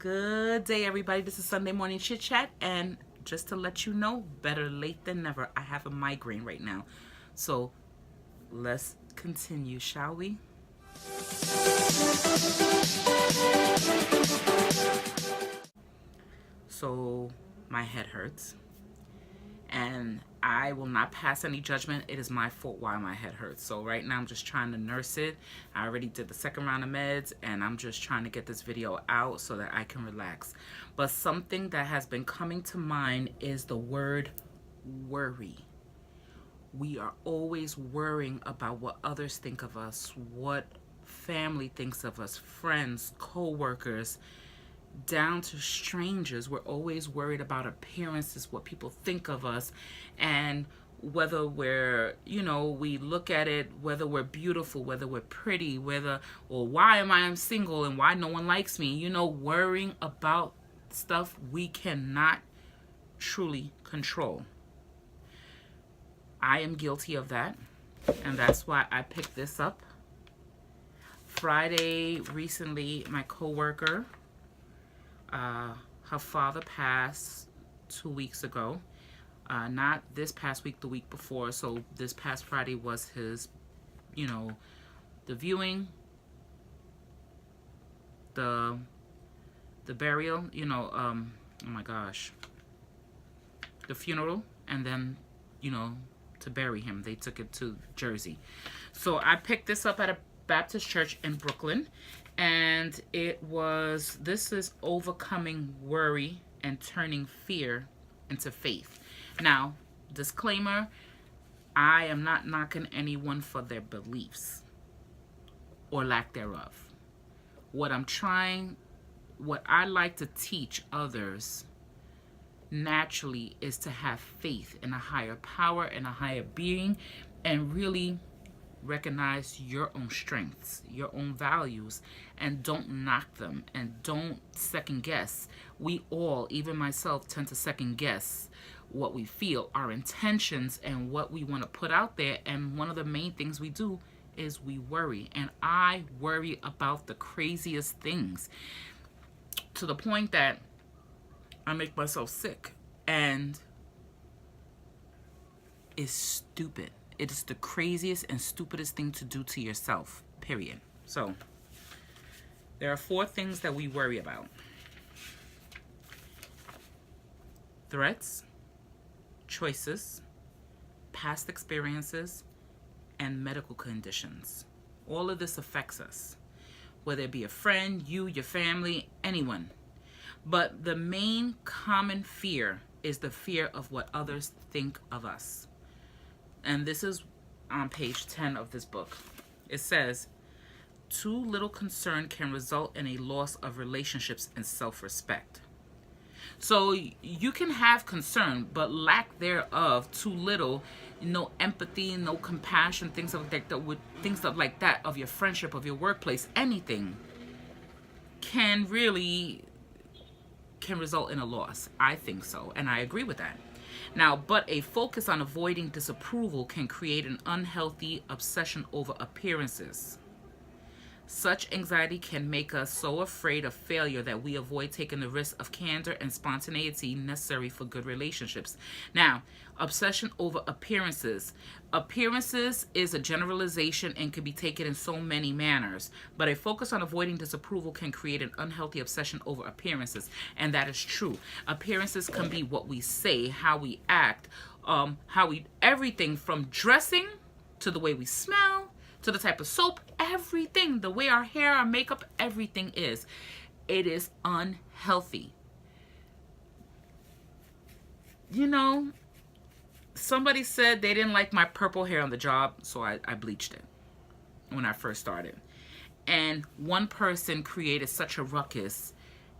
Good day, everybody. This is Sunday Morning Chit Chat, and just to let you know, better late than never, I have a migraine right now. So let's continue, shall we? So my head hurts, and I will not pass any judgment. It is my fault why my head hurts. So right now I'm just trying to nurse it. I already did the second round of meds, and I'm just trying to get this video out so that I can relax. But something that has been coming to mind is the word worry. We are always worrying about what others think of us, what family thinks of us, friends, co-workers, down to strangers. We're always worried about appearances, what people think of us, and whether we're, we look at it, whether we're beautiful, whether we're pretty, or why am I single and why no one likes me, worrying about stuff we cannot truly control. I am guilty of that, and that's why I picked this up. Friday, recently, my coworker, her father passed 2 weeks ago. Not this past week, the week before. So this past Friday was his, the viewing, the burial, oh my gosh, the funeral, and then, to bury him. They took it to Jersey. So I picked this up at a Baptist church in Brooklyn, and this is overcoming worry and turning fear into faith. Now, disclaimer, I am not knocking anyone for their beliefs or lack thereof. What I like to teach others naturally is to have faith in a higher power and a higher being, and really recognize your own strengths, your own values, and don't knock them, and don't second guess. We all, even myself, tend to second guess what we feel, our intentions, and what we want to put out there. And one of the main things we do is we worry. And I worry about the craziest things, to the point that I make myself sick. And it's stupid. It is the craziest and stupidest thing to do to yourself, period. So there are 4 things that we worry about: threats, choices, past experiences, and medical conditions. All of this affects us, whether it be a friend, you, your family, anyone. But the main common fear is the fear of what others think of us. And this is on page 10 of this book. It says, too little concern can result in a loss of relationships and self-respect. So you can have concern, but lack thereof, too little, no empathy, no compassion, things like that of your friendship, of your workplace, anything can result in a loss. I think so, and I agree with that. Now, but a focus on avoiding disapproval can create an unhealthy obsession over appearances. Such anxiety can make us so afraid of failure that we avoid taking the risk of candor and spontaneity necessary for good relationships. Now, obsession over appearances. Appearances is a generalization and can be taken in so many manners, but a focus on avoiding disapproval can create an unhealthy obsession over appearances, and that is true. Appearances can be what we say, how we act, everything from dressing to the way we smell, to the type of soap, everything, the way our hair, our makeup, everything is. It is unhealthy. Somebody said they didn't like my purple hair on the job, so I bleached it when I first started. And one person created such a ruckus,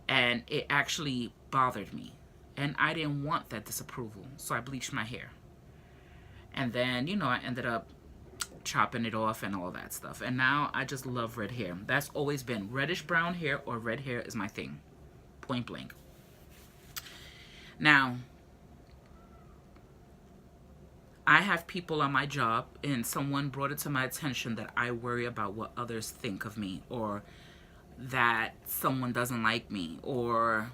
and it actually bothered me. And I didn't want that disapproval, so I bleached my hair. And then, I ended up chopping it off and all that stuff, and now I just love red hair. That's always been reddish brown hair, or red hair is my thing, point blank. Now, I have people on my job, and someone brought it to my attention that I worry about what others think of me, or that someone doesn't like me, or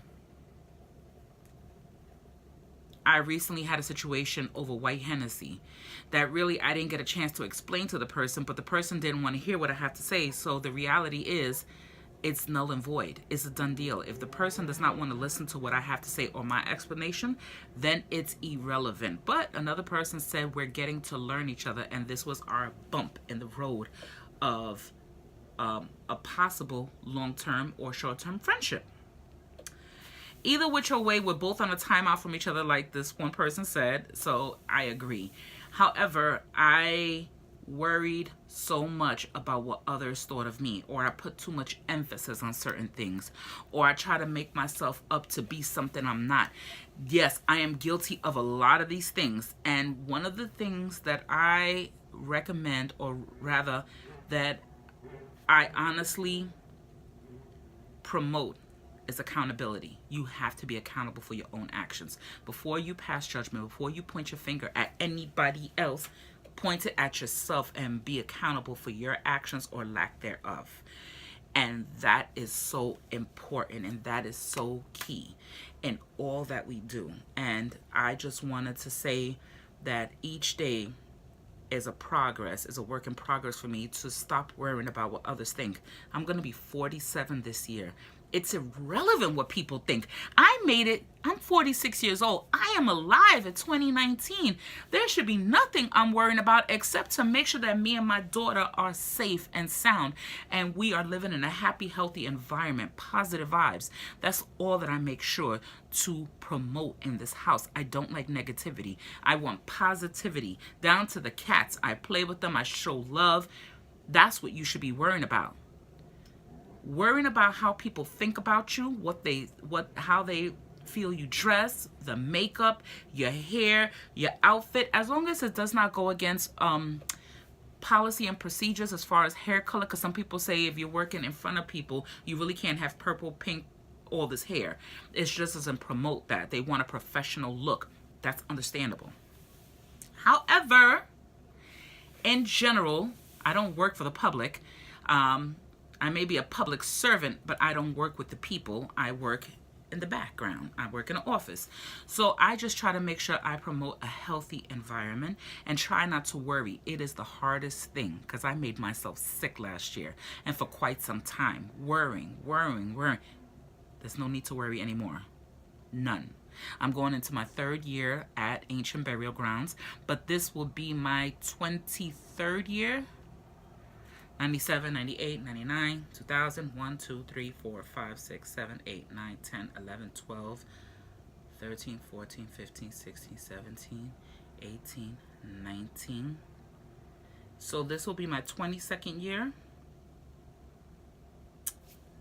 I recently had a situation over white Hennessy that really I didn't get a chance to explain to the person, but the person didn't want to hear what I have to say. So the reality is, it's null and void. It's a done deal. If the person does not want to listen to what I have to say or my explanation, then it's irrelevant. But another person said we're getting to learn each other, and this was our bump in the road of a possible long-term or short-term friendship. Either which way, we're both on a timeout from each other, like this one person said, so I agree. However, I worried so much about what others thought of me, or I put too much emphasis on certain things, or I try to make myself up to be something I'm not. Yes, I am guilty of a lot of these things, and one of the things that I recommend, or rather that I honestly promote, is accountability. You have to be accountable for your own actions. Before you pass judgment, before you point your finger at anybody else, point it at yourself and be accountable for your actions or lack thereof. And that is so important, and that is so key in all that we do. And I just wanted to say that each day is a work in progress for me to stop worrying about what others think. I'm going to be 47 this year. It's irrelevant what people think. I made it. I'm 46 years old. I am alive in 2019. There should be nothing I'm worrying about except to make sure that me and my daughter are safe and sound, and we are living in a happy, healthy environment, positive vibes. That's all that I make sure to promote in this house. I don't like negativity. I want positivity. Down to the cats. I play with them. I show love. That's what you should be worrying about. Worrying about how people think about you, how they feel you dress, the makeup, your hair, your outfit, as long as it does not go against policy and procedures as far as hair color, because some people say if you're working in front of people, you really can't have purple, pink, all this hair. It just doesn't promote that. They want a professional look. That's understandable. However, in general, I don't work for the public. I may be a public servant, but I don't work with the people. I work in the background. I work in an office. So I just try to make sure I promote a healthy environment and try not to worry. It is the hardest thing because I made myself sick last year and for quite some time. Worrying. There's no need to worry anymore. None. I'm going into my 3rd year at Ancient Burial Grounds, but this will be my 23rd year. 97, 98, 99, 2000, 1, 2, 3, 4, 5, 6, 7, 8, 9, 10, 11, 12, 13, 14, 15, 16, 17, 18, 19. So this will be my 22nd year.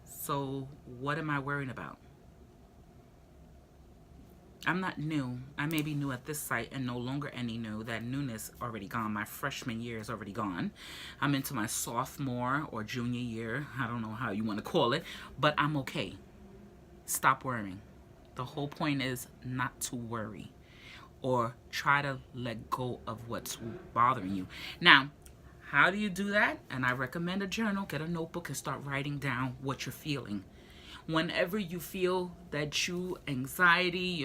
So what am I worrying about? I'm not new. I may be new at this site and no longer any new. That newness already gone. My freshman year is already gone. I'm into my sophomore or junior year. I don't know how you want to call it, but I'm okay. Stop worrying. The whole point is not to worry or try to let go of what's bothering you. Now, how do you do that? And I recommend a journal. Get a notebook and start writing down what you're feeling. Whenever you feel that you're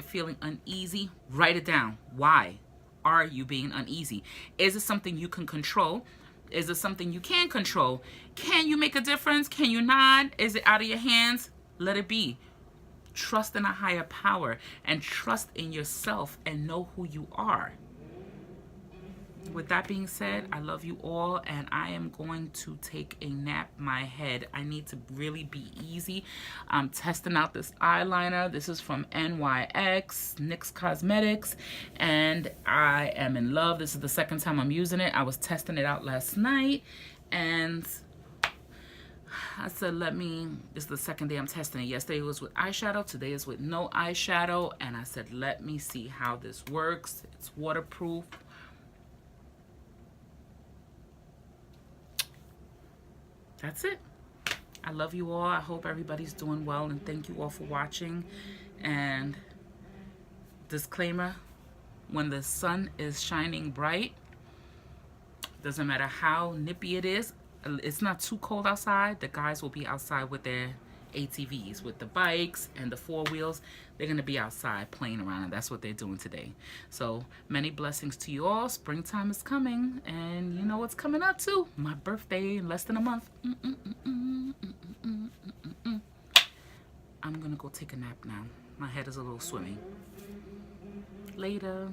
feeling uneasy, write it down. Why are you being uneasy? Is it something you can control? Is it something you can't control? Can you make a difference? Can you not? Is it out of your hands? Let it be. Trust in a higher power and trust in yourself and know who you are. With that being said, I love you all and I am going to take a nap. My head, I need to really be easy. I'm testing out this eyeliner. This is from NYX Cosmetics and I am in love. This is the 2nd time I'm using it. I was testing it out last night and I said, this is the 2nd day I'm testing it. Yesterday it was with eyeshadow. Today is with no eyeshadow. And I said, let me see how this works. It's waterproof. That's it. I love you all. I hope everybody's doing well and thank you all for watching. And disclaimer, when the sun is shining bright, doesn't matter how nippy it is, it's not too cold outside, the guys will be outside with their ATVs, with the bikes and the four wheels. They're going to be outside playing around, and that's what they're doing today. So many blessings to you all. Springtime is coming, and you know what's coming up too? My birthday in less than a month. I'm going to go take a nap now. My head is a little swimming. Later.